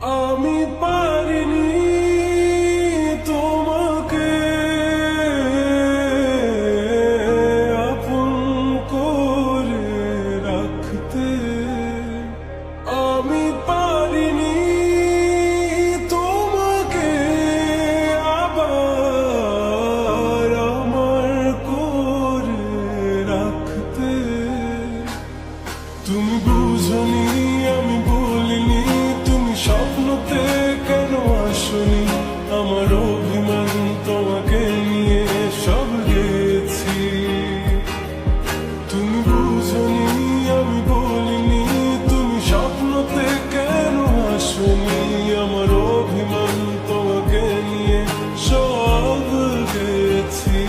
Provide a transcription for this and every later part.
আমি পারিনি তোমাকে আপন করে রাখতে, আমি পারিনি তোমাকে আবার আমার করে রাখতে। তুমি বুঝনি আমি বলিনি, তুমি স্বপ্নতে কেন আসনি, আমার অভিমান তোমাকে নিয়ে সব গেছি। তুমি বুঝনি আমি বলিনি, তুমি স্বপ্নতে কেন আসনি, আমার অভিমান তোমাকে নিয়ে সব গেছি।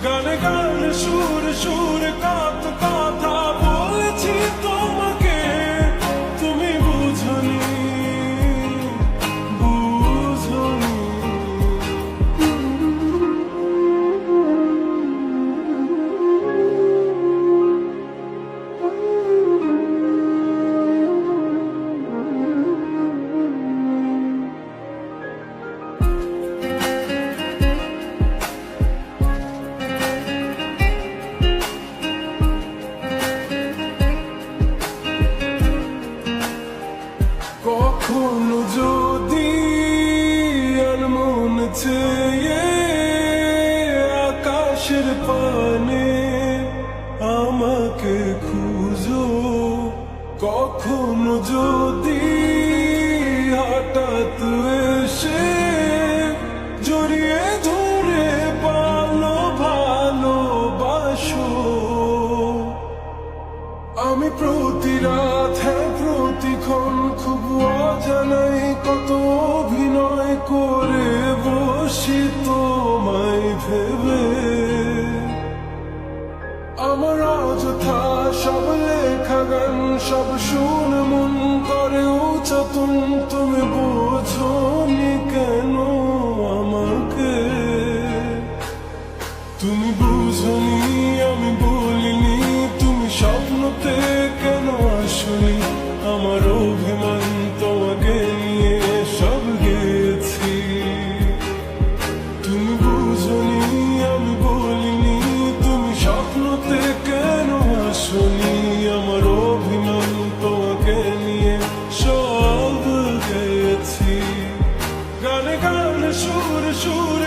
গানে গানে সুরে সুরে কত কথা বলেছি তোমাকে, তুমি বুঝনি বুঝনি। কখনো যদি আনমন চেয়ে আকাশের পানে আমাকে খুঁজো, কখনো যদি হঠাৎ এসে জড়িয়ে ধরে ভালোবাসো, আমি প্রতি রাত হ্যাঁ প্রতিক্ষণ খুব অজানাই কত অভিনয় করে বসি তোমায় ভেবে। আমার অযথা সব লেখা গান সব শুনে মন করে উচ্চাতন, তুমি বোঝনি কেন আমাকে, তুমি বুঝনি আমি বলিনি, তুমি স্বপ্নতে কেন আসনি, আমার অভিমান তোমাকে নিয়ে সব গেছি। তুমি বুঝনি আমি বলিনি, তুমি স্বপ্নতে কেন আসনি, আমার অভিমান তোমাকে নিয়ে সব গেছি। গানে গানে সুরে সুরে